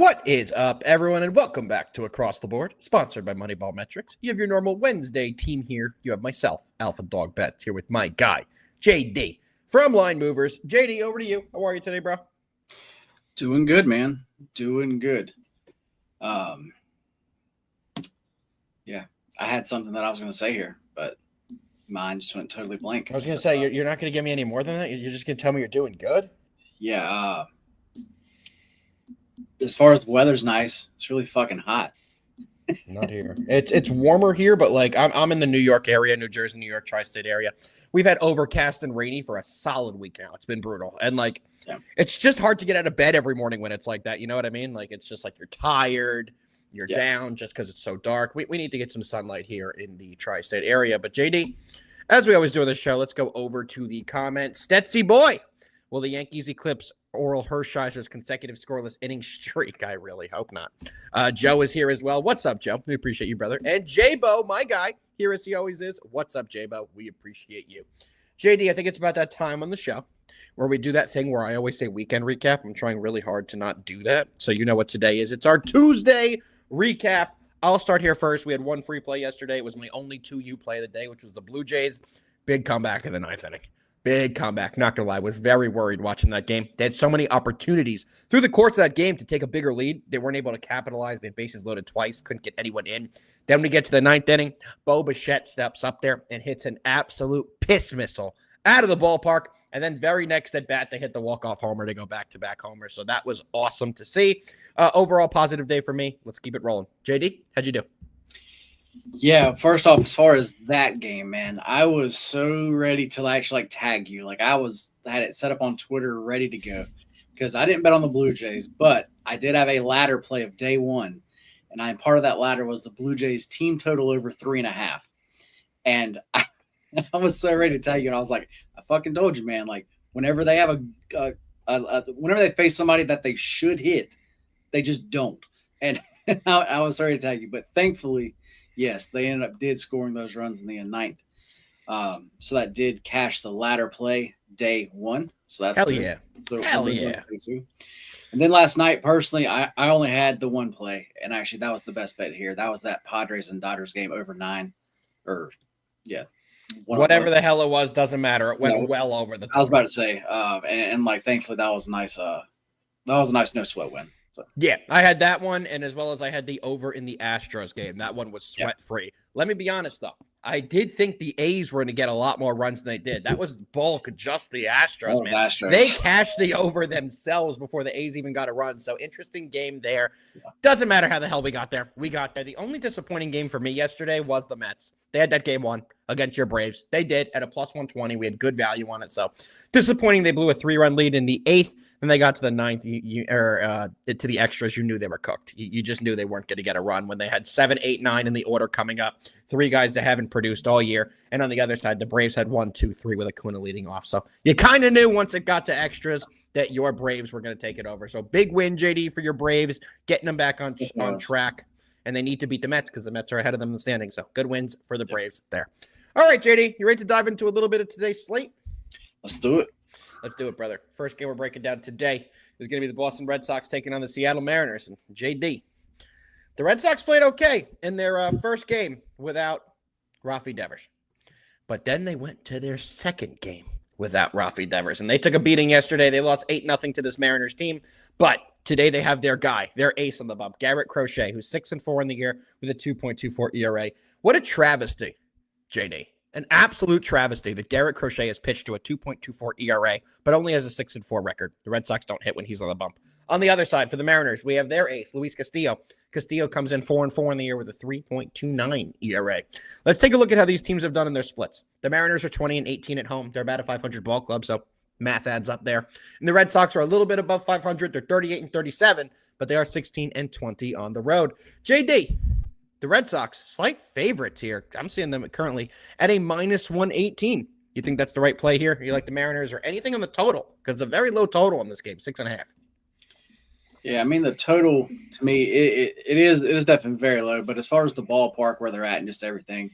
What is up, everyone, and welcome back to Across the Board, sponsored by MoneyBall Metrics. You have your normal Wednesday team here. You have myself, AlphaDog Bets, here with my guy, JD, from Line Movers. JD, over to you. How are you today, bro? Doing good, man. Doing good. Yeah, I had something that I was going to say here, but mine just went totally blank. I was going to say, you're not going to give me any more than that? You're just going to tell me you're doing good? Yeah, as far as the weather's nice, it's really fucking hot. Not here. It's warmer here, but like I'm in the New York area, New Jersey, New York, tri-state area. We've had overcast and rainy for a solid week now. It's been brutal. And like It's just hard to get out of bed every morning when it's like that. You know what I mean? Like it's just like you're tired, you're down just because it's so dark. We need to get some sunlight here in the tri-state area. But JD, as we always do on the show, let's go over to the comments. Stetsy boy, will the Yankees eclipse Oral Hershiser's consecutive scoreless inning streak? I really hope not. Joe is here as well. What's up, Joe? We appreciate you, brother. And J-Bo, my guy, here as he always is. What's up, J-Bo? We appreciate you. JD, I think it's about that time on the show where we do that thing where I always say weekend recap. I'm trying really hard to not do that. So you know what today is. It's our Tuesday recap. I'll start here first. We had one free play yesterday. It was my only 2U play of the day, which was the Blue Jays. Big comeback in the ninth inning. Big comeback, not going to lie. Was very worried watching that game. They had so many opportunities through the course of that game to take a bigger lead. They weren't able to capitalize. They had bases loaded twice, couldn't get anyone in. Then we get to the ninth inning. Bo Bichette steps up there and hits an absolute piss missile out of the ballpark. And then very next at bat, they hit the walk-off homer to go back-to-back homers. So that was awesome to see. Overall positive day for me. Let's keep it rolling. JD, how'd you do? Yeah, first off, as far as that game, man, I was so ready to actually tag you. Like I had it set up on Twitter ready to go because I didn't bet on the Blue Jays, but I did have a ladder play of day one. And part of that ladder was the Blue Jays team total over 3.5. And I was so ready to tell you. And I was like, I fucking told you, man, like whenever they have whenever they face somebody that they should hit, they just don't. And I was sorry to tag you, but thankfully, yes, they did scoring those runs in the ninth. So that did cash the ladder play day one. So that's hell yeah. So hell yeah. And then last night, personally, I only had the one play, and actually that was the best bet here. That was that Padres and Dodgers game over 9, whatever the hell it was, doesn't matter. It went well over the top. I was about to say, and thankfully that was nice. That was a nice no sweat win. So. Yeah, I had that one, and as well as I had the over in the Astros game. That one was sweat-free. Let me be honest, though. I did think the A's were going to get a lot more runs than they did. That was bulk just the Astros, man. Astros. They cashed the over themselves before the A's even got a run. So, interesting game there. Doesn't matter how the hell we got there. We got there. The only disappointing game for me yesterday was the Mets. They had that game won against your Braves. They did at a plus 120. We had good value on it. So, disappointing. They blew a 3-run lead in the 8th. Then they got to the 9th, to the extras. You knew they were cooked. You just knew they weren't going to get a run when they had 7, 8, 9 in the order coming up. 3 guys that haven't produced all year. And on the other side, the Braves had 1, 2, 3 with Acuna leading off. So you kind of knew once it got to extras that your Braves were going to take it over. So big win, JD, for your Braves, getting them back on track. And they need to beat the Mets because the Mets are ahead of them in the standings. So good wins for the Braves there. All right, JD, you ready to dive into a little bit of today's slate? Let's do it. Let's do it, brother. First game we're breaking down today is going to be the Boston Red Sox taking on the Seattle Mariners. And JD, the Red Sox played okay in their first game without Rafi Devers. But then they went to their second game without Rafi Devers. And they took a beating yesterday. They lost 8-0 to this Mariners team. But today they have their guy, their ace on the bump, Garrett Crochet, who's 6-4 in the year with a 2.24 ERA. What a travesty, JD. An absolute travesty that Garrett Crochet has pitched to a 2.24 ERA, but only has a 6-4 record. The Red Sox don't hit when he's on the bump. On the other side, for the Mariners, we have their ace, Luis Castillo. Castillo comes in 4-4 in the year with a 3.29 ERA. Let's take a look at how these teams have done in their splits. The Mariners are 20-18 at home. They're about a 500 ball club, so math adds up there. And the Red Sox are a little bit above 500. They're 38-37, but they are 16-20 on the road. JD. The Red Sox, slight favorites here. I'm seeing them currently at a minus 118. You think that's the right play here? You like the Mariners or anything on the total? Because it's a very low total in this game, 6.5. Yeah, I mean, the total, to me, it is definitely very low. But as far as the ballpark where they're at and just everything,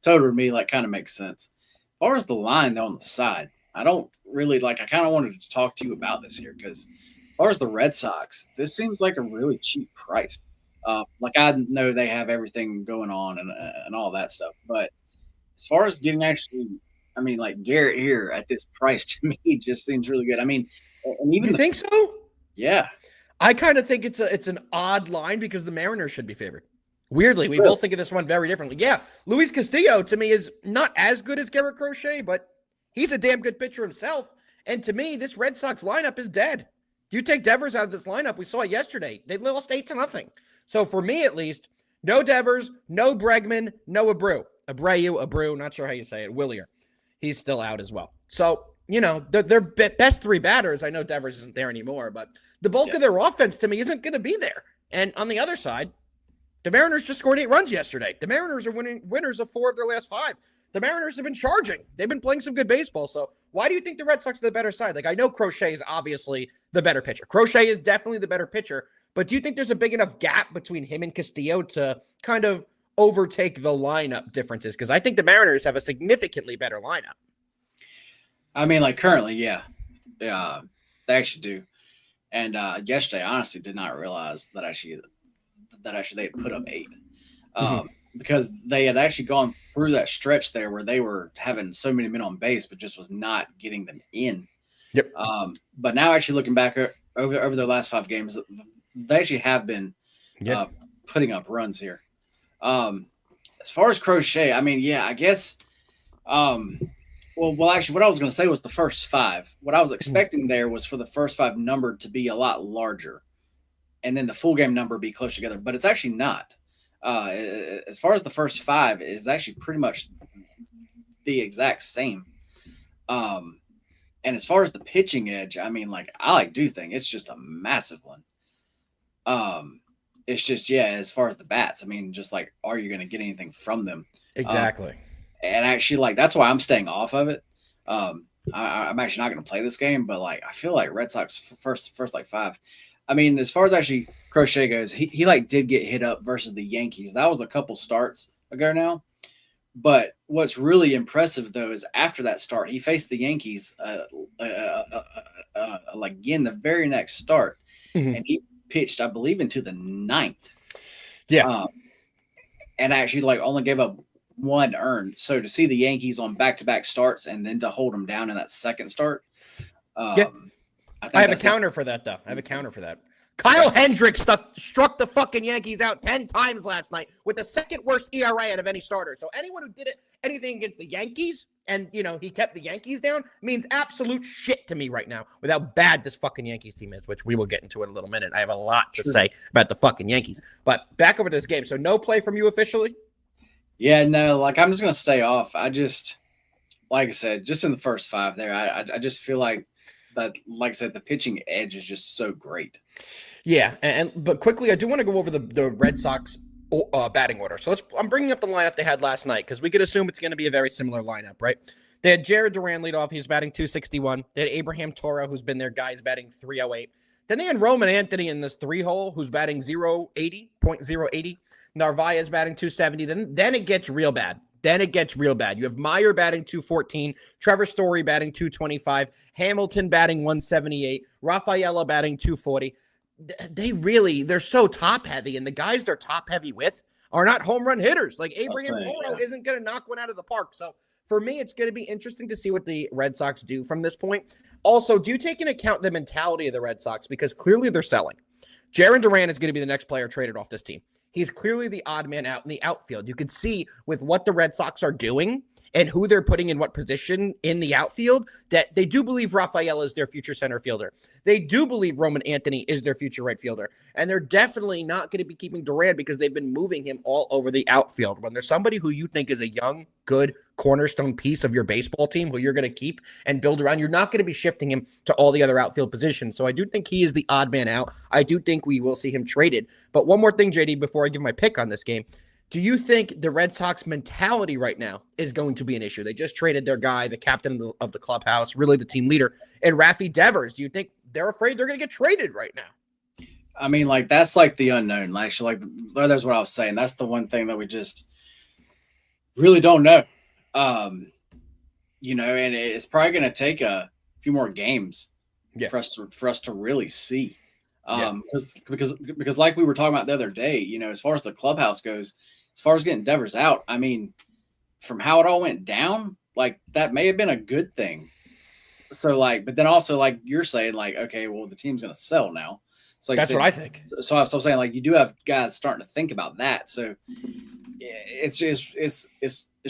total to me, kind of makes sense. As far as the line, though, on the side, I don't really, I kind of wanted to talk to you about this here because far as the Red Sox, this seems like a really cheap price. Like I know they have everything going on and all that stuff, but as far as getting actually, I mean, like Garrett here at this price to me just seems really good. I mean, and even You think so? yeah, I kind of think it's an odd line because the Mariners should be favored. Weirdly, we really, both think of this one very differently. Yeah, Luis Castillo to me is not as good as Garrett Crochet, but he's a damn good pitcher himself. And to me, this Red Sox lineup is dead. You take Devers out of this lineup, we saw it yesterday. They lost 8-0. So for me, at least, no Devers, no Bregman, no Abreu, not sure how you say it, Willier. He's still out as well. So, their best three batters, I know Devers isn't there anymore, but the bulk of their offense to me isn't going to be there. And on the other side, the Mariners just scored 8 runs yesterday. The Mariners are winners of 4 of their last 5. The Mariners have been charging. They've been playing some good baseball. So why do you think the Red Sox are the better side? Like, I know Crochet is obviously the better pitcher. Crochet is definitely the better pitcher. But do you think there's a big enough gap between him and Castillo to kind of overtake the lineup differences? Because I think the Mariners have a significantly better lineup. I mean, like currently, yeah, they actually do. And yesterday, I honestly did not realize that actually they had put up 8, because they had actually gone through that stretch there where they were having so many men on base, but just was not getting them in. Yep. But now, actually looking back over their last 5 games, they actually have been putting up runs here. As far as Crochet, I mean, yeah, I guess. Well, actually, what I was going to say was the first 5. What I was expecting there was for the first 5 number to be a lot larger, and then the full game number be close together. But it's actually not. As far as the first 5, is actually pretty much the exact same. And as far as the pitching edge, I mean, like I do think it's just a massive one. It's just as far as the bats, I mean, just like, are you going to get anything from them? Exactly. And actually, like, that's why I'm staying off of it. I'm actually not going to play this game, but like, I feel like Red Sox first like 5. I mean, as far as actually Crochet goes, he like did get hit up versus the Yankees. That was a couple starts ago now. But what's really impressive though is after that start, he faced the Yankees like again the very next start, and he pitched, I believe, into the 9th. Yeah, and actually like only gave up 1 earned. So to see the Yankees on back-to-back starts and then to hold them down in that second start, I have a counter for that, though. Kyle Hendricks struck the fucking Yankees out 10 times last night with the second worst ERA out of any starter. So anyone who did anything against the Yankees and, he kept the Yankees down means absolute shit to me right now with how bad this fucking Yankees team is, which we will get into in a little minute. I have a lot to say about the fucking Yankees. But back over to this game. So no play from you officially? Yeah, no, like I'm just going to stay off. I just, like I said, just in the first 5 there, I just feel like that, like I said, the pitching edge is just so great. Yeah, but quickly, I do want to go over the Red Sox batting order. So I'm bringing up the lineup they had last night because we could assume it's going to be a very similar lineup, right? They had Jared Duran lead off. He's batting .261. They had Abraham Toro, who's been their guy, batting .308. Then they had Roman Anthony in this 3-hole, who's batting .080. Narvaez batting .270. Then it gets real bad. You have Meyer batting .214, Trevor Story batting .225, Hamilton batting .178, Rafaela batting .240. They're so top heavy, and the guys they're top heavy with are not home run hitters. Like Abraham Toro isn't going to knock one out of the park. So for me, it's going to be interesting to see what the Red Sox do from this point. Also, do you take into account the mentality of the Red Sox? Because clearly they're selling. Jaron Duran is going to be the next player traded off this team. He's clearly the odd man out in the outfield. You can see with what the Red Sox are doing and who they're putting in what position in the outfield that they do believe Rafael is their future center fielder. They do believe Roman Anthony is their future right fielder. And they're definitely not going to be keeping Duran because they've been moving him all over the outfield. When there's somebody who you think is a young, good cornerstone piece of your baseball team who you're going to keep and build around, you're not going to be shifting him to all the other outfield positions. So I do think he is the odd man out. I do think we will see him traded. But one more thing, JD, before I give my pick on this game. Do you think the Red Sox mentality right now is going to be an issue? They just traded their guy, the captain of the clubhouse, really the team leader, and Rafi Devers. Do you think they're afraid they're going to get traded right now? I mean, like, that's like the unknown. Actually, like, that's what I was saying. That's the one thing that we just really don't know. And it's probably going to take a few more games for us to really see. Because like we were talking about the other day, as far as the clubhouse goes, as far as getting Devers out, I mean, from how it all went down, like that may have been a good thing. So but then also like you're saying, like, okay, well the team's going to sell now. So that's what I think. So I'm saying, you do have guys starting to think about that. So it's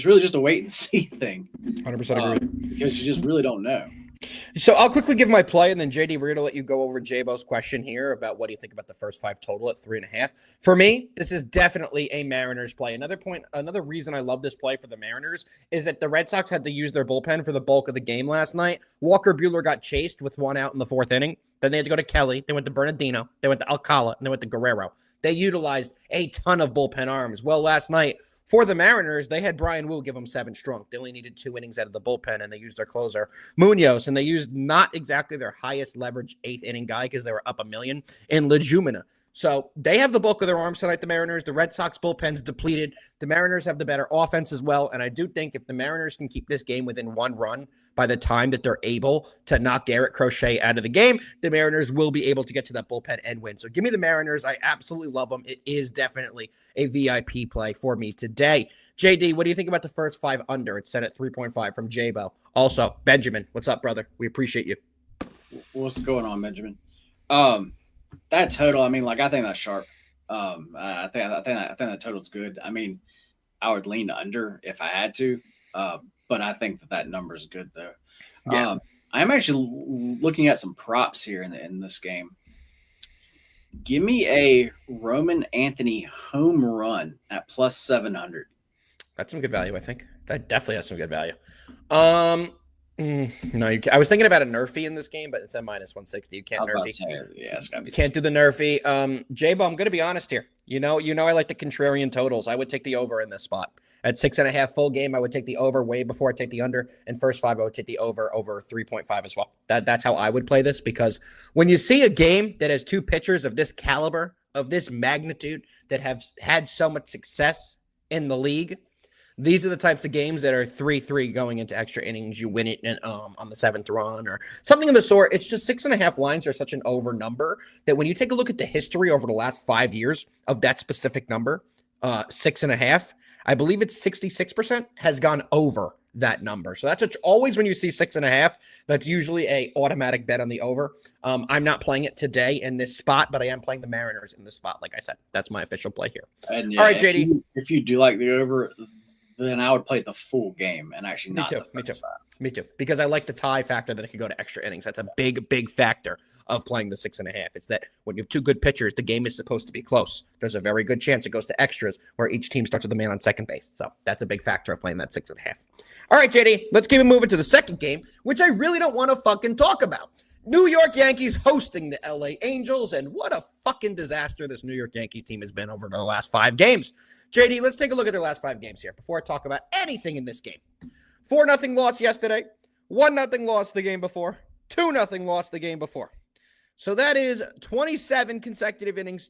really just a wait and see thing. 100% agree. Because you just really don't know. So I'll quickly give my play, and then JD, we're going to let you go over J-Bo's question here about what do you think about the first 5 total at 3.5. For me, this is definitely a Mariners play. Another reason I love this play for the Mariners is that the Red Sox had to use their bullpen for the bulk of the game last night. Walker Buehler got chased with 1 out in the 4th inning. Then they had to go to Kelly. They went to Bernardino. They went to Alcala, and they went to Guerrero. They utilized a ton of bullpen arms. Well, last night, for the Mariners, they had Brian Wu give them 7 strong. They only needed 2 innings out of the bullpen, and they used their closer, Munoz, and they used not exactly their highest leverage 8th inning guy because they were up $1 million in Lejumina. So they have the bulk of their arms tonight, the Mariners. The Red Sox bullpen's depleted. The Mariners have the better offense as well, and I do think if the Mariners can keep this game within 1 run by the time that they're able to knock Garrett Crochet out of the game, the Mariners will be able to get to that bullpen and win. So give me the Mariners. I absolutely love them. It is definitely a VIP play for me today. JD, what do you think about the first 5 under? It's set at 3.5 from J-Bo. Also, Benjamin, what's up, brother? We appreciate you. What's going on, Benjamin? That total, I mean, I think that's sharp. I think that total's good. I mean, I would lean under if I had to. But I think that number's good, though. Yeah. I'm actually looking at some props here in this game. Give me a Roman Anthony home run at plus 700. That's some good value, I think. That definitely has some good value. No, I was thinking about a Nerfy in this game, but it's a minus 160. You can't Nerfy. It's gotta be. You can't do the Nerfy. J-Bo, I'm going to be honest here. You know, I like the contrarian totals. I would take the over in this spot. At 6.5 full game, I would take the over way before I take the under. And first 5, I would take the over 3.5 as well. That's how I would play this, because when you see a game that has 2 pitchers of this caliber, of this magnitude, that have had so much success in the league, these are the types of games that are 3-3 going into extra innings. You win it on the 7th run or something of the sort. It's just 6.5 lines are such an over number that when you take a look at the history over the last 5 years of that specific number, 6.5, I believe it's 66% has gone over that number. So that's always when you see 6.5, that's usually a automatic bet on the over. I'm not playing it today in this spot, but I am playing the Mariners in this spot. Like I said, that's my official play here. And all right, JD. If you do like the over, then I would play the full game and actually not the first 5. Me too. Because I like the tie factor that it could go to extra innings. That's a big factor of playing the 6.5. It's that when you have 2 good pitchers, the game is supposed to be close. There's a very good chance it goes to extras where each team starts with a man on second base. So that's a big factor of playing that 6.5. All right, JD, let's keep it moving to the second game, which I really don't want to fucking talk about. New York Yankees hosting the LA Angels, and what a fucking disaster this New York Yankees team has been over the last 5 games. JD, let's take a look at their last 5 games here before I talk about anything in this game. 4-0 loss yesterday, 1-0 loss the game before, 2-0 loss the game before. So that is 29 consecutive innings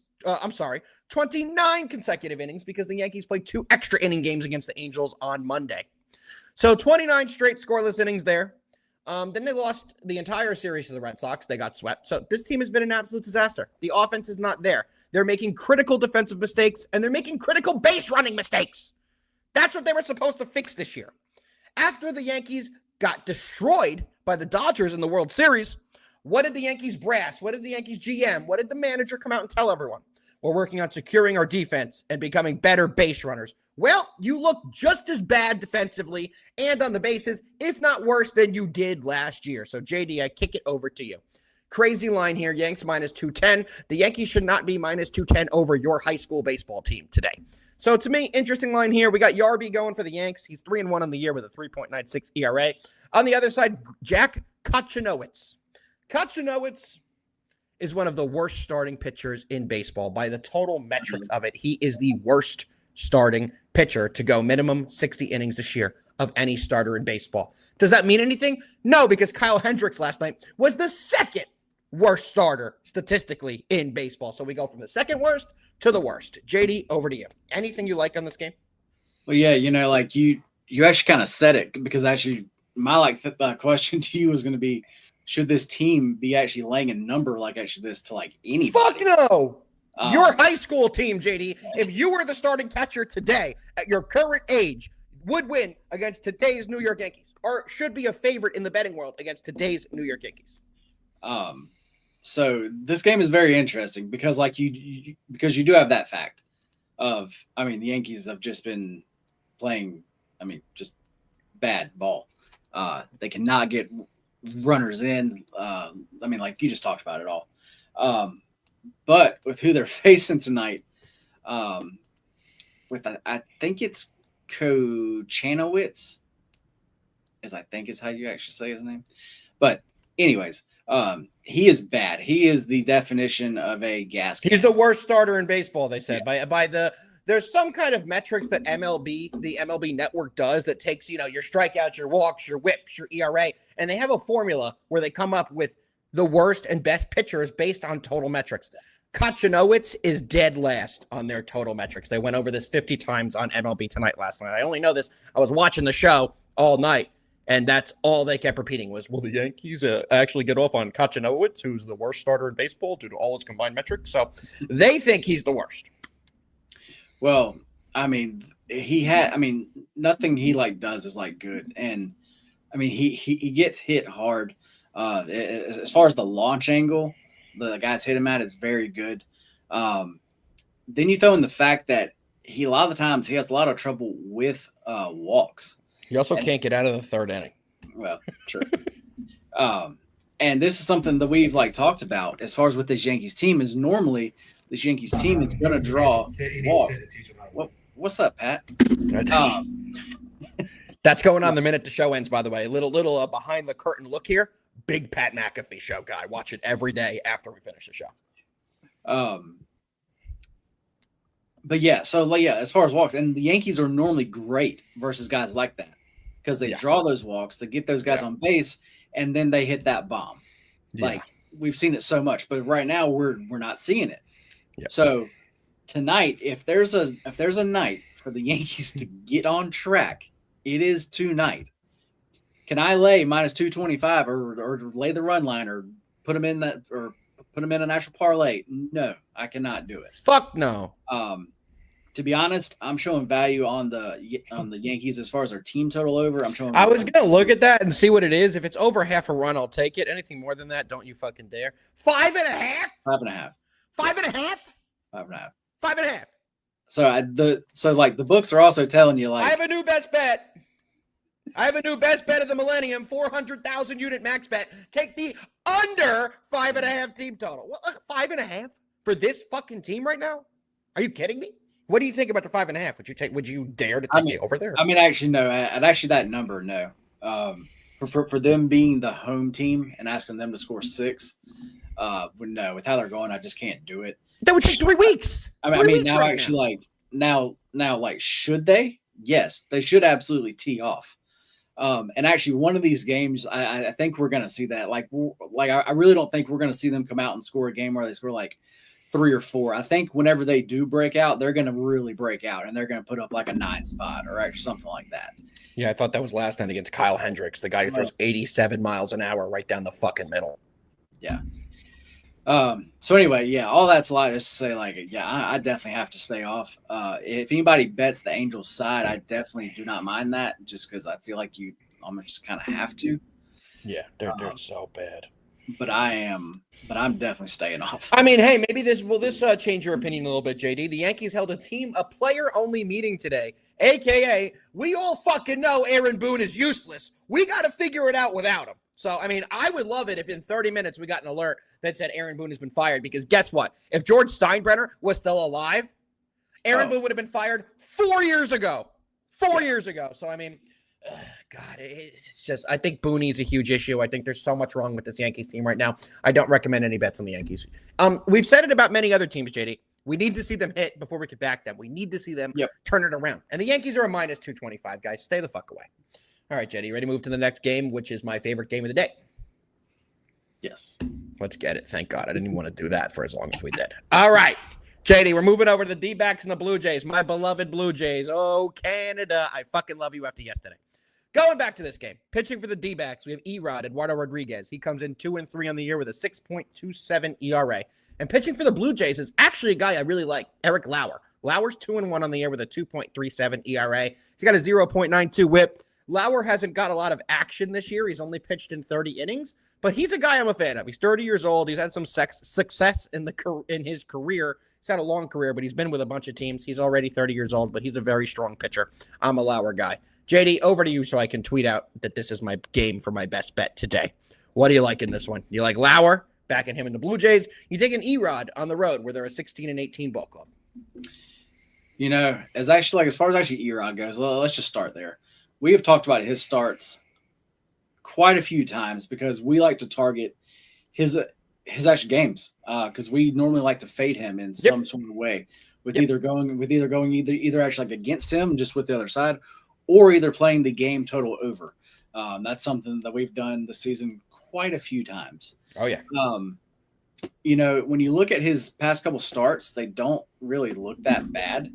because the Yankees played 2 extra inning games against the Angels on Monday. So 29 straight scoreless innings there. Then they lost the entire series to the Red Sox. They got swept. So this team has been an absolute disaster. The offense is not there. They're making critical defensive mistakes, and they're making critical base running mistakes. That's what they were supposed to fix this year. After the Yankees got destroyed by the Dodgers in the World Series, what did the Yankees brass? What did the Yankees GM? What did the manager come out and tell everyone? We're working on securing our defense and becoming better base runners. Well, you look just as bad defensively and on the bases, if not worse than you did last year. So, JD, I kick it over to you. Crazy line here. Yanks minus 210. The Yankees should not be minus 210 over your high school baseball team today. So, to me, interesting line here. We got Yarby going for the Yanks. He's 3-1 on the year with a 3.96 ERA. On the other side, Jack Kochanowicz. Kochanowicz is one of the worst starting pitchers in baseball. By the total metrics of it, he is the worst starting pitcher to go minimum 60 innings this year of any starter in baseball. Does that mean anything? No, because Kyle Hendricks last night was the second worst starter statistically in baseball. So we go from the second worst to the worst. JD, over to you. Anything you like on this game? Well, yeah, you actually kind of said it, because actually my question to you was going to be, should this team be actually laying a number like actually this to like anybody? Fuck no. Your high school team, JD, if you were the starting catcher today at your current age, would win against today's New York Yankees, or should be a favorite in the betting world against today's New York Yankees. So this game is very interesting because like you because you do have that fact of, I mean, the Yankees have just been playing, I mean, just bad ball. They cannot get runners in. I mean, like you just talked about it all. But with who they're facing tonight, with I think it's Kochanowicz, I think is how you actually say his name. But anyways, he is bad. He is the definition of a gas can. He's the worst starter in baseball, they said. Yes. There's some kind of metrics that the MLB network does that takes, your strikeouts, your walks, your whips, your ERA, and they have a formula where they come up with the worst and best pitchers based on total metrics. Kochanowicz is dead last on their total metrics. They went over this 50 times on MLB Tonight last night. I only know this. I was watching the show all night, and that's all they kept repeating was, will the Yankees actually get off on Kochanowicz, who's the worst starter in baseball due to all his combined metrics? So they think he's the worst. Well, I mean, nothing he does is good. And I mean, he gets hit hard. As far as the launch angle, the guys hit him at is very good. Then you throw in the fact that a lot of the times he has a lot of trouble with walks. He also can't get out of the third inning. Well, true. And this is something that we've talked about as far as with this Yankees team is normally this Yankees team is going to draw walks. What's up, Pat? That's going on the minute the show ends, by the way. A little behind the curtain look here. Big Pat McAfee show guy. Watch it every day after we finish the show. But yeah, so as far as walks, and the Yankees are normally great versus guys like that because they draw those walks, they get those guys on base, and then they hit that bomb. Yeah. We've seen it so much, but right now we're not seeing it. Yeah. So tonight, if there's a night for the Yankees to get on track, it is tonight. Can I lay minus 225 or lay the run line or put them in a national parlay? No, I cannot do it. Fuck no. To be honest, I'm showing value on the Yankees as far as their team total over. I was gonna look at that and see what it is. If it's over half a run, I'll take it. Anything more than that, don't you fucking dare. 5.5. 5.5. 5.5. 5.5. 5.5. So the books are also telling you I have a new best bet. of the millennium, 400,000 unit max bet. Take the under 5.5 team total. What, 5.5 for this fucking team right now? Are you kidding me? What do you think about the 5.5? Would you dare to take it over there? I mean, actually, no. I'd actually that number, no. For them being the home team and asking them to score 6, no. With how they're going, I just can't do it. That would take 3 weeks. I mean, now actually, now, should they? Yes, they should absolutely tee off. And actually, one of these games, I think we're going to see that. I really don't think we're going to see them come out and score a game where they score 3 or 4. I think whenever they do break out, they're going to really break out, and they're going to put up a 9 spot or actually something like that. Yeah, I thought that was last night against Kyle Hendricks, the guy who throws 87 miles an hour right down the fucking middle. Yeah. So anyway, yeah, all that's a lot just to say, I definitely have to stay off. If anybody bets the Angels side, I definitely do not mind that just because I feel like you almost just kind of have to. Yeah, they're so bad. But I'm definitely staying off. I mean, hey, maybe this change your opinion a little bit, JD. The Yankees held a player-only meeting today, a.k.a. we all fucking know Aaron Boone is useless. We got to figure it out without him. So, I mean, I would love it if in 30 minutes we got an alert that said Aaron Boone has been fired because guess what? If George Steinbrenner was still alive, Aaron Boone would have been fired 4 years ago. 4 years ago. So, I mean, God, it's just, I think Boone's a huge issue. I think there's so much wrong with this Yankees team right now. I don't recommend any bets on the Yankees. We've said it about many other teams, JD. We need to see them hit before we can back them. We need to see them turn it around. And the Yankees are a minus 225, guys. Stay the fuck away. All right, JD, ready to move to the next game, which is my favorite game of the day? Yes. Let's get it. Thank God. I didn't even want to do that for as long as we did. All right, JD, we're moving over to the D-backs and the Blue Jays, my beloved Blue Jays. Oh, Canada. I fucking love you after yesterday. Going back to this game, pitching for the D-backs, we have Erod, Eduardo Rodriguez. He comes in 2-3 on the year with a 6.27 ERA. And pitching for the Blue Jays is actually a guy I really like, Eric Lauer. Lauer's 2-1 on the year with a 2.37 ERA. He's got a 0.92 whip. Lauer hasn't got a lot of action this year. He's only pitched in 30 innings, but he's a guy I'm a fan of. He's 30 years old. He's had some success in his career. He's had a long career, but he's been with a bunch of teams. He's already 30 years old, but he's a very strong pitcher. I'm a Lauer guy. JD, over to you so I can tweet out that this is my game for my best bet today. What do you like in this one? You like Lauer, backing him in the Blue Jays? You take an Erod on the road where they're a 16-18 ball club. You know, as far as Erod goes, let's just start there. We have talked about his starts quite a few times because we like to target his actual games because we normally like to fade him in some sort of way with either going actually like against him just with the other side or either playing the game total over. That's something that we've done this season quite a few times. Oh yeah. You know, when you look at his past couple starts, they don't really look that bad.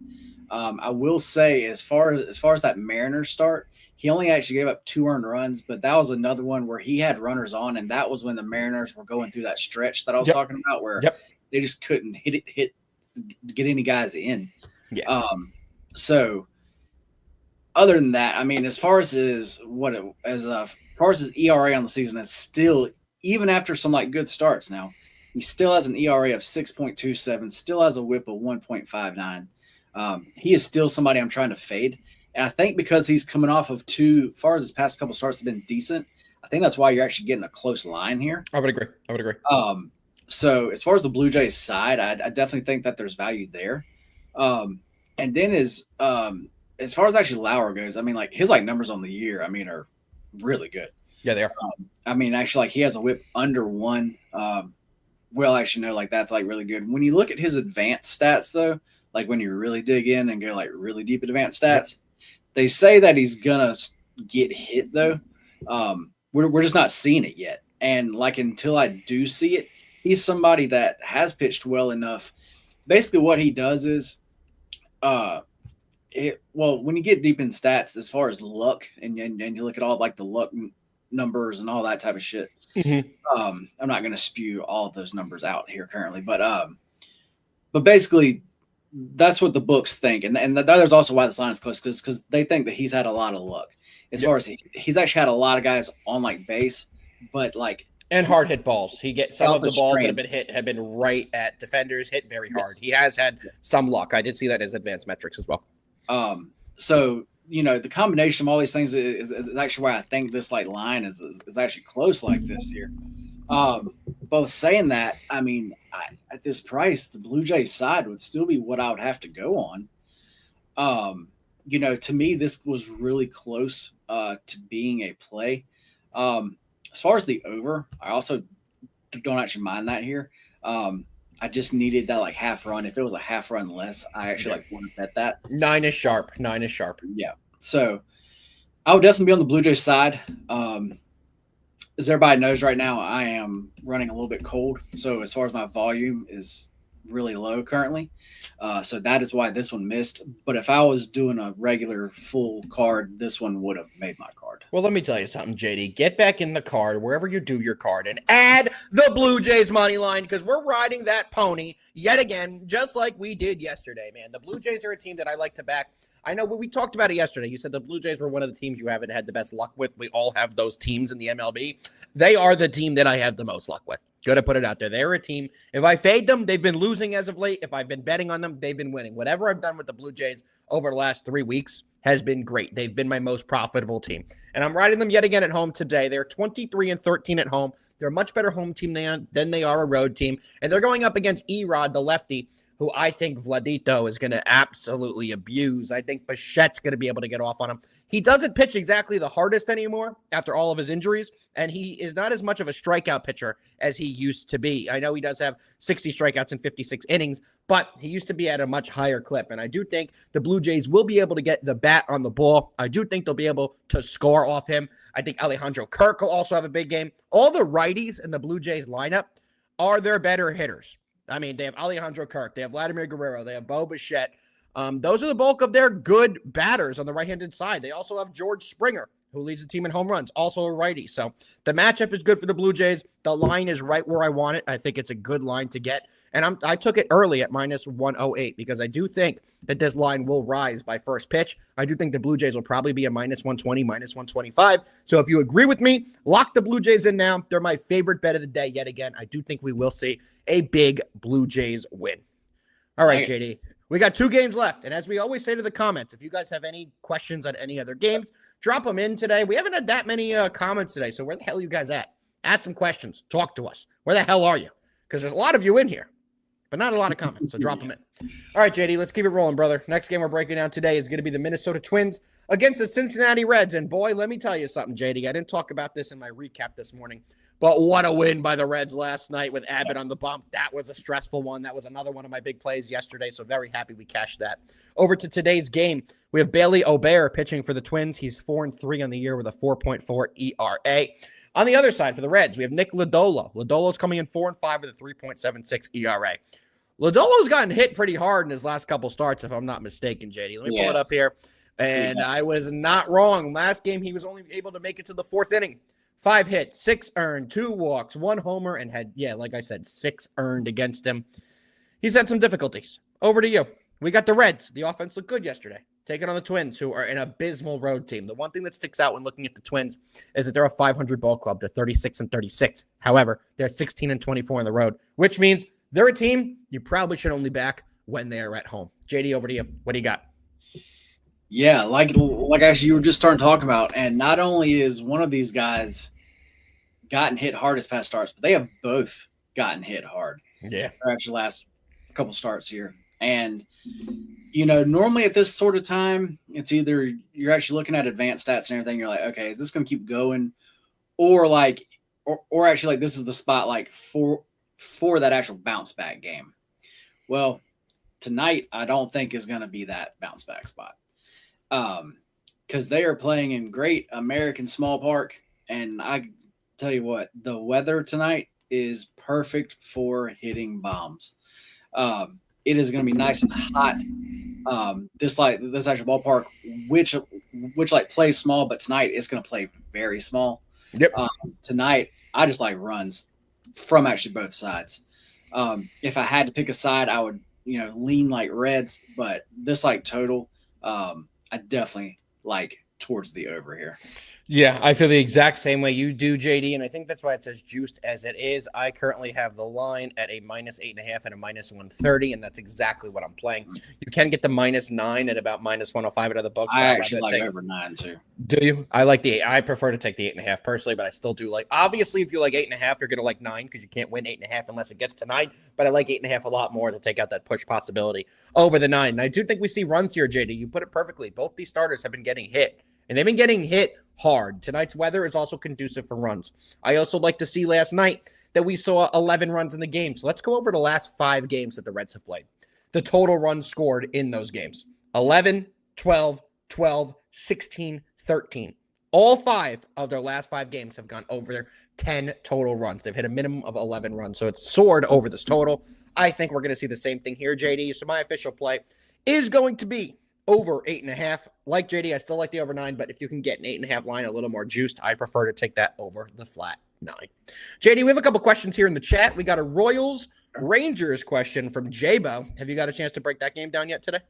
I will say, as far as that Mariners start, he only actually gave up 2 earned runs, but that was another one where he had runners on, and that was when the Mariners were going through that stretch that I was talking about, where they just couldn't get any guys in. Yeah. So, other than that, I mean, as far as his ERA on the season, is still, even after some like good starts now, he still has an ERA of 6.27, still has a WHIP of 1.59. He is still somebody I'm trying to fade. And I think because he's coming off of as far as his past couple starts have been decent, I think that's why you're actually getting a close line here. I would agree. So as far as the Blue Jays side, I definitely think that there's value there. And then as far as actually Lauer goes, I mean, like his numbers on the year, I mean, are really good. Yeah, they are. I mean, actually, like he has a WHIP under 1. Well, actually, no, like that's like really good. When you look at his advanced stats, though, like when you really dig in and go like really deep advanced stats, they say that he's gonna get hit though. We're just not seeing it yet. And like until I do see it, he's somebody that has pitched well enough. Basically, what he does is, when you get deep in stats, as far as luck, and you look at all like the luck numbers and all that type of shit. Mm-hmm. I'm not gonna spew all of those numbers out here currently, but basically. That's what the books think, and there's also why this line is close because they think that he's had a lot of luck. As far as he's actually had a lot of guys on like base, but like and hard hit balls. He gets some of the balls that have been hit have been right at defenders, hit very hard. Yes. He has had some luck. I did see that as advanced metrics as well. So you know the combination of all these things is actually why I think this like line is actually close like this here. Both saying that, I mean, at this price, the Blue Jays side would still be what I would have to go on. You know, to me, this was really close to being a play. As far as the over, I also don't actually mind that here. I just needed that like half run. If it was a half run less, I actually want to bet that. 9 is sharp. Yeah. So I would definitely be on the Blue Jays side. As everybody knows right now, I am running a little bit cold. So as far as my volume is really low currently. So that is why this one missed. But if I was doing a regular full card, this one would have made my card. Well, let me tell you something, JD. Get back in the card, wherever you do your card, and add the Blue Jays money line because we're riding that pony yet again, just like we did yesterday, man. The Blue Jays are a team that I like to back. I know we talked about it yesterday. You said the Blue Jays were one of the teams you haven't had the best luck with. We all have those teams in the MLB. They are the team that I have the most luck with. Good to put it out there. They're a team. If I fade them, they've been losing as of late. If I've been betting on them, they've been winning. Whatever I've done with the Blue Jays over the last 3 weeks has been great. They've been my most profitable team. And I'm riding them yet again at home today. They're 23-13 at home. They're a much better home team than they are a road team. And they're going up against Erod, the lefty, who I think Vladito is going to absolutely abuse. I think Bichette's going to be able to get off on him. He doesn't pitch exactly the hardest anymore after all of his injuries, and he is not as much of a strikeout pitcher as he used to be. I know he does have 60 strikeouts in 56 innings, but he used to be at a much higher clip, and I do think the Blue Jays will be able to get the bat on the ball. I do think they'll be able to score off him. I think Alejandro Kirk will also have a big game. All the righties in the Blue Jays lineup are their better hitters. I mean, they have Alejandro Kirk, they have Vladimir Guerrero, they have Bo Bichette. Those are the bulk of their good batters on the right-handed side. They also have George Springer, who leads the team in home runs, also a righty. So the matchup is good for the Blue Jays. The line is right where I want it. I think it's a good line to get. And I took it early at minus 108 because I do think that this line will rise by first pitch. I do think the Blue Jays will probably be a minus 120, minus 125. So if you agree with me, lock the Blue Jays in now. They're my favorite bet of the day yet again. I do think we will see a big Blue Jays win. All right, JD. We got 2 games left. And as we always say to the comments, if you guys have any questions on any other games, drop them in today. We haven't had that many comments today. So where the hell are you guys at? Ask some questions. Talk to us. Where the hell are you? Because there's a lot of you in here, but not a lot of comments. So drop them in. All right, JD, let's keep it rolling, brother. Next game we're breaking down today is going to be the Minnesota Twins against the Cincinnati Reds. And boy, let me tell you something, JD. I didn't talk about this in my recap this morning, but what a win by the Reds last night with Abbott on the bump. That was a stressful one. That was another one of my big plays yesterday, so very happy we cashed that. Over to today's game, we have Bailey Obear pitching for the Twins. He's 4-3 on the year with a 4.4 ERA. On the other side for the Reds, we have Nick Lodolo. Lodolo's coming in 4-5 with a 3.76 ERA. Lodolo's gotten hit pretty hard in his last couple starts, if I'm not mistaken, JD. Let me pull it up here. And I was not wrong. Last game, he was only able to make it to the 4th inning. 5 hits, 6 earned, 2 walks, 1 homer, and had, like I said, 6 earned against him. He's had some difficulties. Over to you. We got the Reds. The offense looked good yesterday. Taking on the Twins, who are an abysmal road team. The one thing that sticks out when looking at the Twins is that they're a 500 ball club. They're 36-36. However, they're 16-24 on the road, which means they're a team you probably should only back when they are at home. JD, over to you. What do you got? Yeah, like actually you were just starting talking about, and not only is one of these guys gotten hit hard as past starts, but they have both gotten hit hard. Yeah. After the last couple starts here. And, normally at this sort of time, it's either you're actually looking at advanced stats and everything. You're like, okay, is this going to keep going? Or actually this is the spot for that actual bounce back game. Well, tonight, I don't think is going to be that bounce back spot. Because they are playing in great American Small Park. And I tell you what, the weather tonight is perfect for hitting bombs. It is going to be nice and hot. This actual ballpark, which plays small, but tonight it's going to play very small. Yep. Tonight, I just like runs from actually both sides. If I had to pick a side, I would, lean like Reds, but this total, I definitely like towards the over here. Yeah, I feel the exact same way you do, JD, and I think that's why it's as juiced as it is. I currently have the line at a minus 8.5 and a minus 130, and that's exactly what I'm playing. You can get the minus 9 at about minus 105 at other books. I actually like over 9 too. Do you? I like the 8. I prefer to take the 8.5 personally, but I still do like. Obviously, if you like 8.5, you're going to like 9 because you can't win 8.5 unless it gets to 9. But I like 8.5 a lot more to take out that push possibility over the 9. And I do think we see runs here, JD. You put it perfectly. Both these starters have been getting hit, and they've been getting hit hard. Tonight's weather is also conducive for runs. I also like to see last night that we saw 11 runs in the game. So let's go over the last 5 games that the Reds have played. The total runs scored in those games: 11, 12, 12, 16, 13. All 5 of their last 5 games have gone over their 10 total runs. They've hit a minimum of 11 runs. So it's soared over this total. I think we're going to see the same thing here, JD. So my official play is going to be over 8.5. Like JD, I still like the over 9, but if you can get an 8.5 line a little more juiced, I prefer to take that over the flat 9. JD, we have a couple questions here in the chat. We got a Royals Rangers question from Jabo. Have you got a chance to break that game down yet today?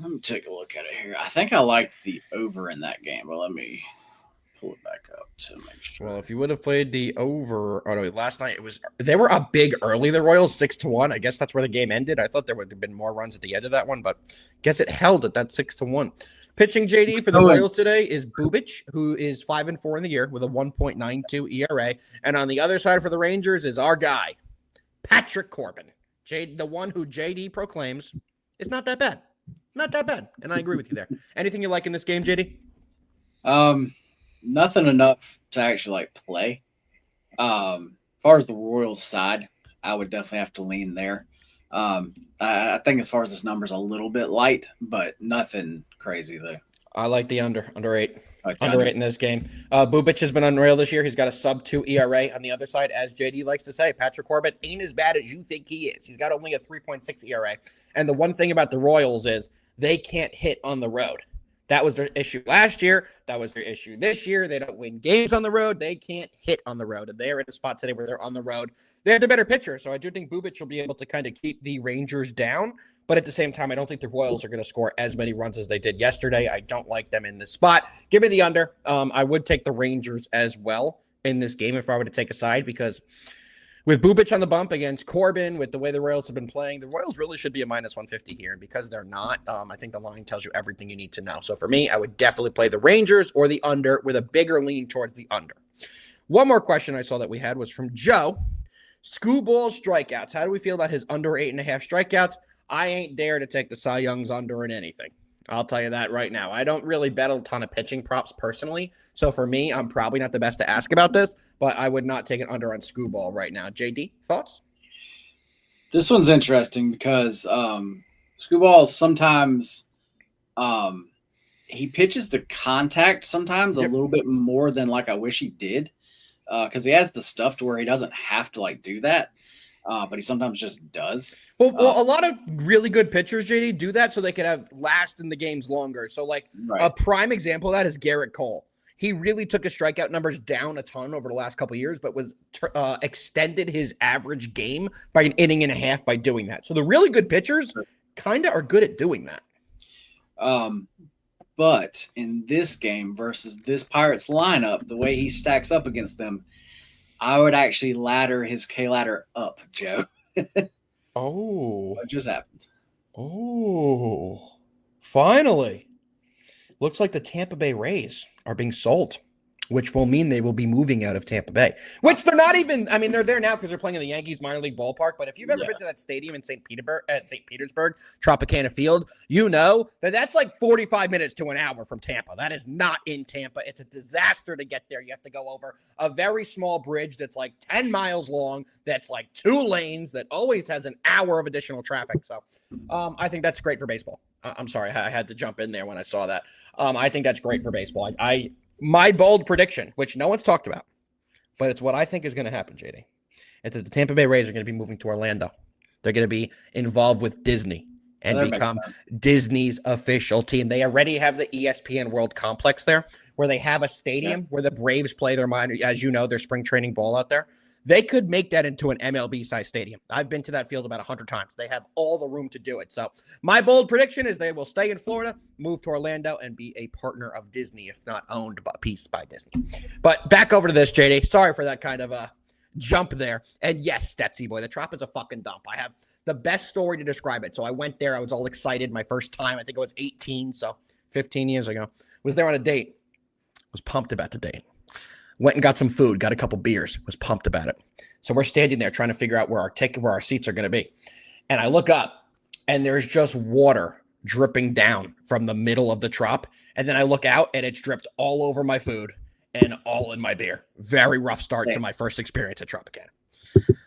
Let me take a look at it here. I think I liked the over in that game, but let me pull it back up to make sure. Well, if you would have played the over, last night they were up big early, the Royals, 6-1. I guess that's where the game ended. I thought there would have been more runs at the end of that one, but guess it held at that 6-1. Pitching, JD, for the Royals today is Bubic, who is 5-4 in the year with a 1.92 ERA. And on the other side for the Rangers is our guy, Patrick Corbin. The one who JD proclaims is not that bad. Not that bad. And I agree with you there. Anything you like in this game, JD? Nothing enough to actually play. As far as the Royals side, I would definitely have to lean there. I think as far as this number's a little bit light, but nothing crazy though. I like the under 8. Under 8 in this game. Bubic has been unreal this year. He's got a sub-2 ERA. On the other side, as JD likes to say, Patrick Corbin ain't as bad as you think he is. He's got only a 3.6 ERA. And the one thing about the Royals is they can't hit on the road. That was their issue last year. That was their issue this year. They don't win games on the road. They can't hit on the road. And they are in a spot today where they're on the road. They have the better pitcher. So I do think Bubic will be able to kind of keep the Rangers down. But at the same time, I don't think the Royals are going to score as many runs as they did yesterday. I don't like them in this spot. Give me the under. I would take the Rangers as well in this game if I were to take a side, because with Bubic on the bump against Corbin, with the way the Royals have been playing, the Royals really should be a minus 150 here. And because they're not, I think the line tells you everything you need to know. So for me, I would definitely play the Rangers or the under with a bigger lean towards the under. One more question I saw that we had was from Joe. Screwball strikeouts. How do we feel about his under 8.5 strikeouts? I ain't dare to take the Cy Young's under in anything. I'll tell you that right now. I don't really bet a ton of pitching props personally. So for me, I'm probably not the best to ask about this, but I would not take an under on Screwball right now. JD, thoughts? This one's interesting because Screwball sometimes he pitches to contact sometimes a little bit more than like I wish he did, because he has the stuff to where he doesn't have to like do that. But he sometimes just does. Well, a lot of really good pitchers, JD, do that so they could have last in the games longer. So, like, a prime example of that is Garrett Cole. He really took his strikeout numbers down a ton over the last couple of years, but was extended his average game by an inning and a half by doing that. So the really good pitchers kind of are good at doing that. But in this game versus this Pirates lineup, the way he stacks up against them, I would actually ladder his K-ladder up, Joe. Oh. What just happened? Oh. Finally. Looks like the Tampa Bay Rays are being sold, which will mean they will be moving out of Tampa Bay, which they're not even, I mean, they're there now because they're playing in the Yankees minor league ballpark. But if you've ever been to that stadium in St. Petersburg, Tropicana Field, you know that that's like 45 minutes to an hour from Tampa. That is not in Tampa. It's a disaster to get there. You have to go over a very small bridge that's like 10 miles long, that's like 2 lanes, that always has an hour of additional traffic. So I think that's great for baseball. I'm sorry, I had to jump in there when I saw that. I think that's great for baseball. My bold prediction, which no one's talked about, but it's what I think is going to happen, JD, is that the Tampa Bay Rays are going to be moving to Orlando. They're going to be involved with Disney and become Disney's official team. They already have the ESPN World Complex there, where they have a stadium where the Braves play their minor, as you know, their spring training ball out there. They could make that into an MLB-sized stadium. I've been to that field about 100 times. They have all the room to do it. So my bold prediction is they will stay in Florida, move to Orlando, and be a partner of Disney, if not owned by piece by Disney. But back over to this, JD. Sorry for that kind of a jump there. And yes, Stetsy boy, the Trop is a fucking dump. I have the best story to describe it. So I went there. I was all excited. My first time, I think I was 18, so 15 years ago. Was there on a date. Was pumped about the date. Went and got some food, got a couple beers, was pumped about it. So we're standing there trying to figure out where our seats are going to be. And I look up and there's just water dripping down from the middle of the Trop. And then I look out and it's dripped all over my food and all in my beer. Very rough start to my first experience at Tropicana.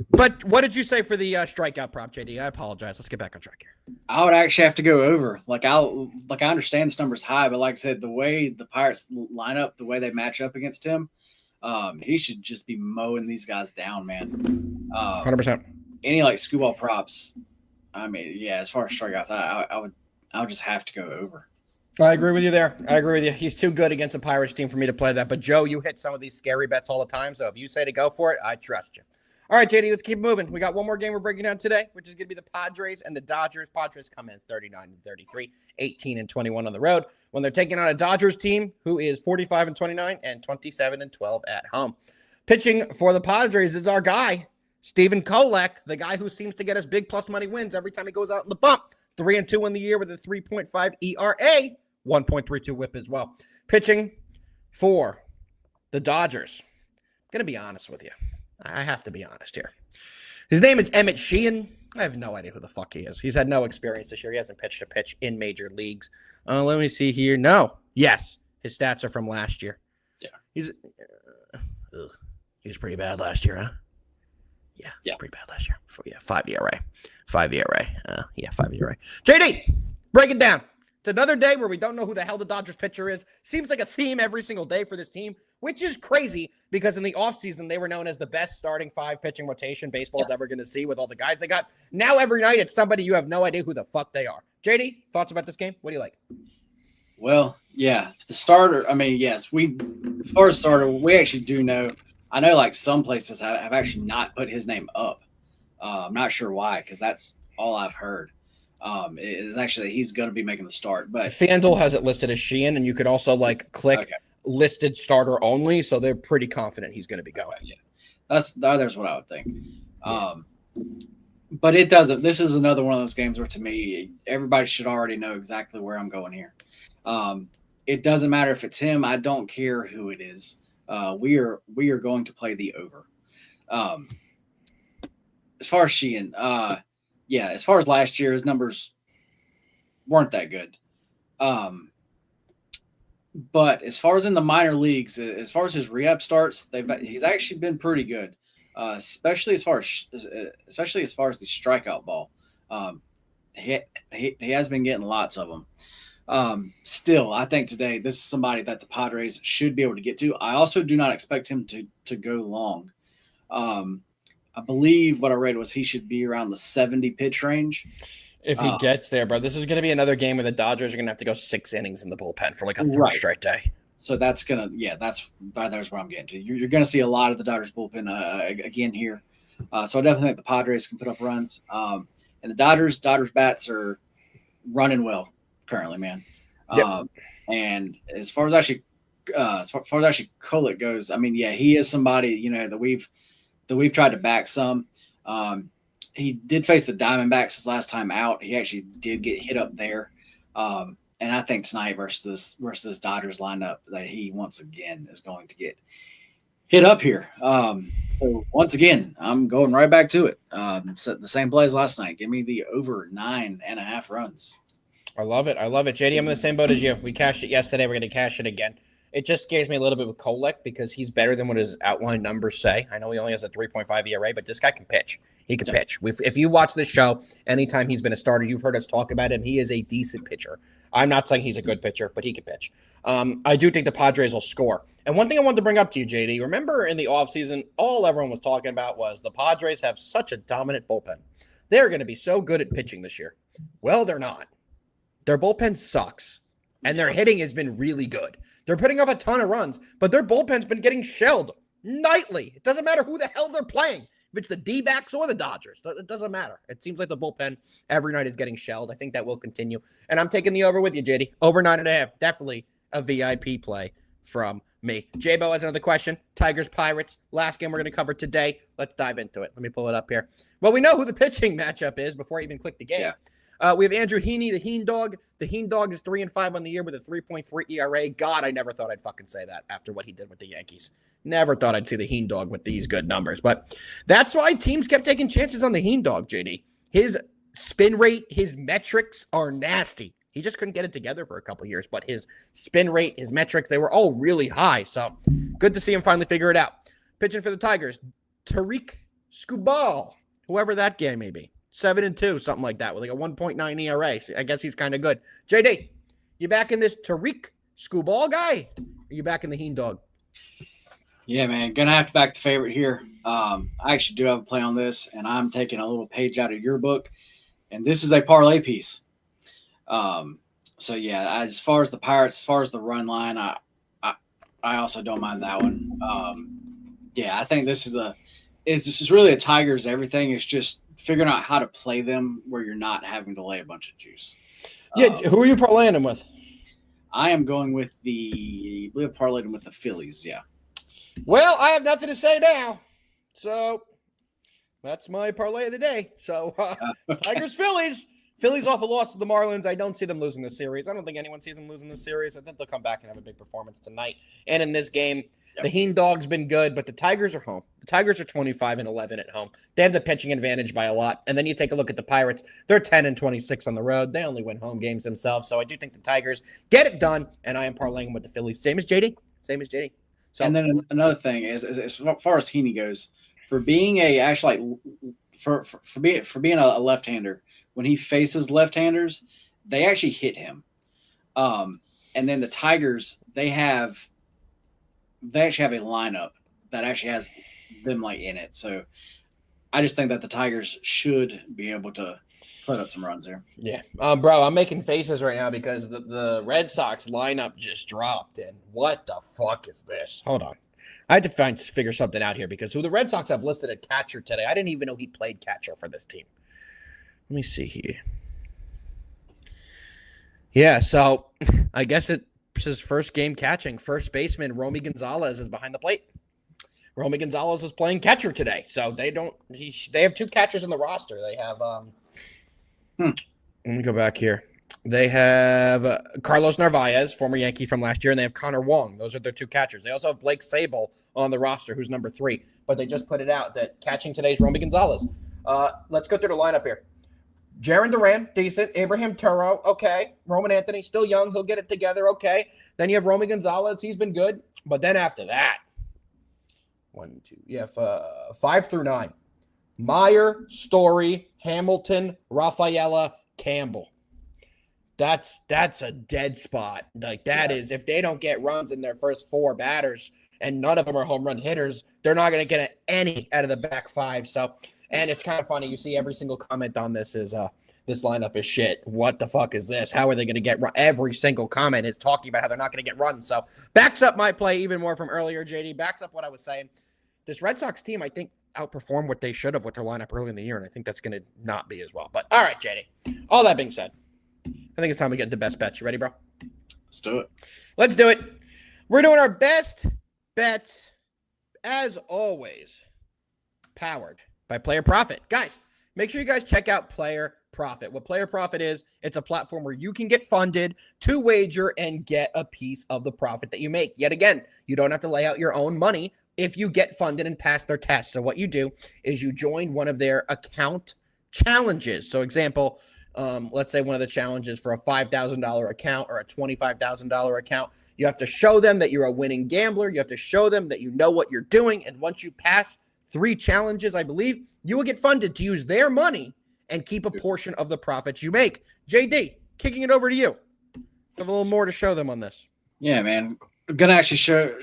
But what did you say for the strikeout prop, JD? I apologize. Let's get back on track here. I would actually have to go over. I understand this number's high, but like I said, the way the Pirates line up, the way they match up against him, he should just be mowing these guys down, man. 100%. Any like Screwball props, I mean, yeah. As far as strikeouts, I would just have to go over. I agree with you there. I agree with you. He's too good against a Pirates team for me to play that. But Joe, you hit some of these scary bets all the time. So if you say to go for it, I trust you. All right, JD, let's keep moving. We got one more game we're breaking down today, which is going to be the Padres and the Dodgers. Padres come in 39-33, 18-21 on the road, when they're taking on a Dodgers team who is 45-29 and 27-12 at home. Pitching for the Padres is our guy, Stephen Kolek, the guy who seems to get us big plus money wins every time he goes out in the bump. 3-2 in the year with a 3.5 ERA, 1.32 whip as well. Pitching for the Dodgers. I'm going to be honest with you. I have to be honest here. His name is Emmett Sheehan. I have no idea who the fuck he is. He's had no experience this year. He hasn't pitched a pitch in major leagues. Let me see here. No. Yes. His stats are from last year. Yeah. He was pretty bad last year, huh? Yeah. Pretty bad last year. 5 ERA. 5 ERA. 5 ERA. JD, break it down. It's another day where we don't know who the hell the Dodgers pitcher is. Seems like a theme every single day for this team, which is crazy because in the offseason, they were known as the best starting 5 pitching rotation baseball's ever going to see with all the guys they got. Now every night, it's somebody you have no idea who the fuck they are. JD, thoughts about this game? What do you like? Well, Yeah, the starter. I mean, yes, as far as starter, we actually do know. I know, like some places have actually not put his name up. I'm not sure why, because that's all I've heard. Is actually that he's going to be making the start, but FanDuel has it listed as Sheehan, and you could also like click okay, listed starter only, so they're pretty confident he's going to be going. yeah, there's what I would think. Yeah. But it doesn't. This is another one of those games where, to me, everybody should already know exactly where I'm going here. It doesn't matter if it's him. I don't care who it is. We are going to play the over. Um, as far as Sheehan, yeah, as far as last year, his numbers weren't that good. But as far as in the minor leagues, as far as his re-up starts, he's actually been pretty good, especially as far as the strikeout ball. Um, he has been getting lots of them. Still, I think today this is somebody that the Padres should be able to get to. I also do not expect him to go long. I believe what I read was he should be around the 70 pitch range. If he gets there, bro, this is going to be another game where the Dodgers are going to have to go 6 innings in the bullpen for like a third straight day. So that's there's where I'm getting to. You're going to see a lot of the Dodgers bullpen again here. So I definitely think the Padres can put up runs. And the Dodgers bats are running well currently, man. Yep. And as far as actually Kolek goes, I mean, yeah, he is somebody that we've tried to back some. He did face the Diamondbacks his last time out. He actually did get hit up there. And I think tonight versus this Dodgers lineup that he once again is going to get hit up here. So once again, I'm going right back to it. So the same play as last night. Give me the over 9.5 runs. I love it. JD, I'm in the same boat as you. We cashed it yesterday. We're going to cash it again. It just scares me a little bit with Kolek because he's better than what his outline numbers say. I know he only has a 3.5 ERA, but this guy can pitch. He can pitch. If you watch this show, anytime he's been a starter, you've heard us talk about him. He is a decent pitcher. I'm not saying he's a good pitcher, but he can pitch. I do think the Padres will score. And one thing I wanted to bring up to you, JD, remember in the offseason, all everyone was talking about was the Padres have such a dominant bullpen. They're going to be so good at pitching this year. Well, they're not. Their bullpen sucks, and their hitting has been really good. They're putting up a ton of runs, but their bullpen's been getting shelled nightly. It doesn't matter who the hell they're playing. If it's the D-backs or the Dodgers, it doesn't matter. It seems like the bullpen every night is getting shelled. I think that will continue. And I'm taking the over with you, JD. Over 9.5. Definitely a VIP play from me. J-Bo has another question. Tigers, Pirates. Last game we're going to cover today. Let's dive into it. Let me pull it up here. Well, we know who the pitching matchup is before I even click the game. Yeah. We have Andrew Heaney, the Heen Dog. The Heen Dog is 3-5 on the year with a 3.3 ERA. God, I never thought I'd fucking say that after what he did with the Yankees. Never thought I'd see the Heen Dog with these good numbers. But that's why teams kept taking chances on the Heen Dog, JD. His spin rate, his metrics are nasty. He just couldn't get it together for a couple of years. But his spin rate, his metrics, they were all really high. So good to see him finally figure it out. Pitching for the Tigers, Tariq Skubal, whoever that guy may be. 7-2, something like that, with like a 1.9 ERA. So I guess he's kind of good. JD, you back in this Tariq Skubal guy? Or you back in the Heen Dog? Yeah, man. Gonna have to back the favorite here. I actually do have a play on this, and I'm taking a little page out of your book, and this is a parlay piece. So yeah, as far as the Pirates, as far as the run line, I also don't mind that one. Yeah, I think this is really a Tigers everything. It's just figuring out how to play them where you're not having to lay a bunch of juice. Yeah, who are you parlaying them with? I am going with I believe I parlayed them with the Phillies, yeah. Well, I have nothing to say now. So that's my parlay of the day. So okay. Tigers, Phillies. Phillies off a loss to the Marlins. I don't see them losing this series. I don't think anyone sees them losing this series. I think they'll come back and have a big performance tonight. And in this game, the Heen Dog's been good, but the Tigers are home. The Tigers are 25-11 at home. They have the pitching advantage by a lot. And then you take a look at the Pirates. They're 10-26 on the road. They only win home games themselves. So I do think the Tigers get it done, and I am parlaying with the Phillies. Same as JD. So, and then another thing is as far as Heaney goes, for being for being a left-hander, when he faces left-handers, they actually hit him. And then the Tigers, they actually have a lineup that actually has them like in it. So I just think that the Tigers should be able to put up some runs there. Yeah. Bro, I'm making faces right now because the Red Sox lineup just dropped. And what the fuck is this? Hold on. I had to figure something out here because who the Red Sox have listed at catcher today, I didn't even know he played catcher for this team. Let me see here. Yeah, so I guess it's his first game catching. First baseman Romy Gonzalez is behind the plate. Romy Gonzalez is playing catcher today. So they have two catchers in the roster. They have let me go back here. They have Carlos Narvaez, former Yankee from last year, and they have Connor Wong. Those are their two catchers. They also have Blake Sable on the roster, who's number 3. But they just put it out that catching today's Romy Gonzalez. Let's go through the lineup here. Jaron Duran, decent. Abraham Turo, okay. Roman Anthony, still young. He'll get it together, okay. Then you have Romy Gonzalez. He's been good. But then after that, 5 through 9. Meyer, Story, Hamilton, Rafaela, Campbell. That's a dead spot. Like that is, if they don't get runs in their first 4 batters and none of them are home run hitters, they're not going to get any out of the back 5. So, and it's kind of funny. You see every single comment on this is this lineup is shit. What the fuck is this? How are they going to get run? Every single comment is talking about how they're not going to get runs. So backs up my play even more from earlier, JD. Backs up what I was saying. This Red Sox team, I think, outperformed what they should have with their lineup early in the year, and I think that's going to not be as well. But all right, JD. All that being said, I think it's time we get into best bets. You ready, bro? Let's do it. Let's do it. We're doing our best bets, as always, powered by Player Profit. Guys, make sure you guys check out Player Profit. What Player Profit is, it's a platform where you can get funded to wager and get a piece of the profit that you make. Yet again, you don't have to lay out your own money if you get funded and pass their test. So what you do is you join one of their account challenges. So example, let's say one of the challenges for a $5,000 account or a $25,000 account, you have to show them that you're a winning gambler. You have to show them that you know what you're doing. And once you pass 3 challenges, I believe, you will get funded to use their money and keep a portion of the profits you make. JD, kicking it over to you. Have a little more to show them on this. Yeah, man. I'm going to actually show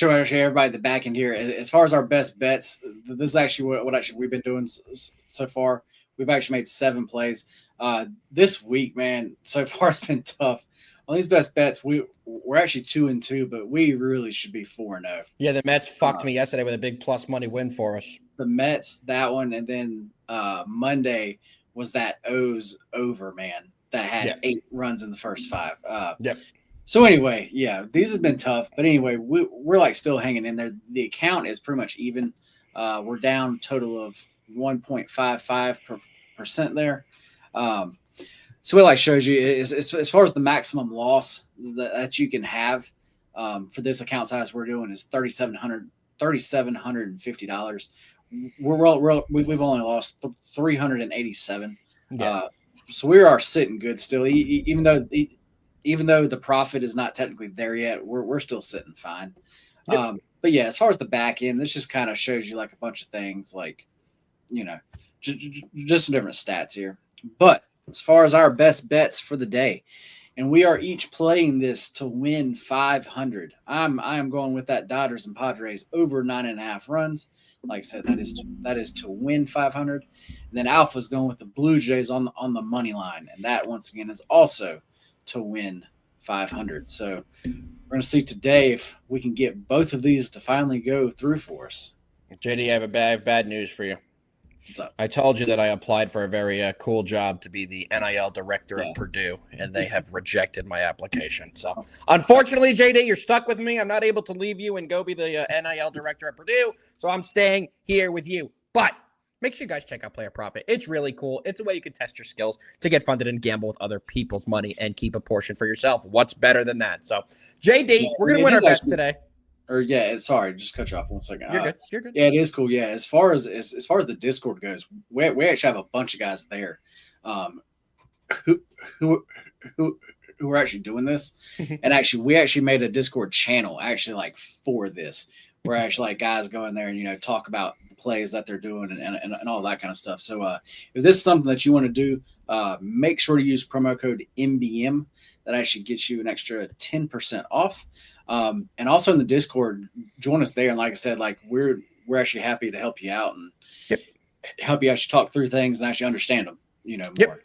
everybody the back end here. As far as our best bets, this is actually what actually we've been doing so far. We've actually made 7 plays. This week, man, so far it's been tough. On these best bets, we're actually 2-2, but we really should be 4-0. Yeah, the Mets fucked me yesterday with a big plus money win for us. The Mets, that one, and then Monday was that O's over, man, that had 8 runs in the first 5. So anyway, yeah, these have been tough. But anyway, we're like still hanging in there. The account is pretty much even. We're down total of 1.55% there. So it like shows you is as far as the maximum loss that you can have for this account size we're doing is $3,750. We've only lost 387. So we are sitting good still, even though the profit is not technically there yet. We're still sitting fine. But yeah, as far as the back end, this just kind of shows you like a bunch of things, like just some different stats here. But as far as our best bets for the day, and we are each playing this to win 500. I am going with that Dodgers and Padres over 9.5 runs. Like I said, that is to win 500. And then Alpha's going with the Blue Jays on the money line, and that once again is also to win 500. So we're going to see today if we can get both of these to finally go through for us. JD, I have bad news for you. What's up? I told you that I applied for a very cool job to be the NIL director of Purdue, and they have rejected my application. So, unfortunately, JD, you're stuck with me. I'm not able to leave you and go be the NIL director at Purdue, so I'm staying here with you. But make sure you guys check out Player Profit. It's really cool. It's a way you can test your skills to get funded and gamble with other people's money and keep a portion for yourself. What's better than that? So, JD, we're going to win our bets today. Sorry, just cut you off 1 second. You're good. Yeah, it is cool. Yeah, as far as the Discord goes, we actually have a bunch of guys there, who are actually doing this, and we actually made a Discord channel actually like for this, where actually like guys go in there and talk about the plays that they're doing and all that kind of stuff. So if this is something that you want to do, make sure to use promo code MBM. That actually gets you an extra 10% off. And also in the Discord, join us there. And like I said, like we're actually happy to help you out and help you actually talk through things and actually understand them. more. Yep.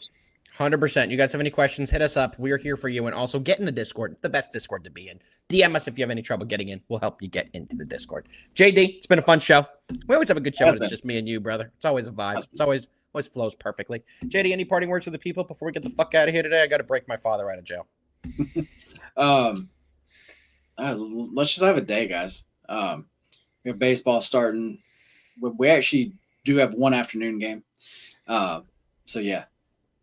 100%. You guys have any questions, hit us up. We're here for you. And also get in the Discord, the best Discord to be in. DM us if you have any trouble getting in. We'll help you get into the Discord. JD, it's been a fun show. We always have a good show when it's just me and you, brother. It's always a vibe. It's always flows perfectly. JD, any parting words for the people before we get the fuck out of here today? I got to break my father out of jail. Let's just have a day, guys. We have baseball starting. We actually do have one afternoon game. So yeah,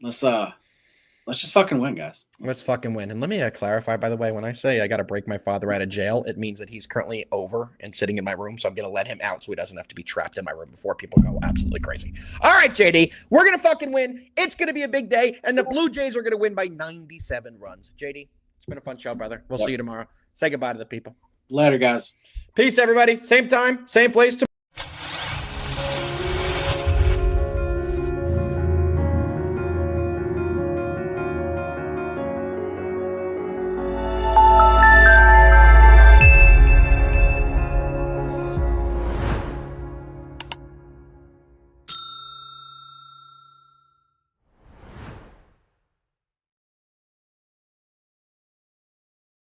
let's just fucking win, guys. Let's fucking win. And let me clarify, by the way, when I say I got to break my father out of jail, it means that he's currently over and sitting in my room. So I'm going to let him out so he doesn't have to be trapped in my room before people go absolutely crazy. All right, JD, we're going to fucking win. It's going to be a big day. And the Blue Jays are going to win by 97 runs. JD, it's been a fun show, brother. We'll see you tomorrow. Say goodbye to the people. Later, guys. Peace, everybody. Same time, same place tomorrow.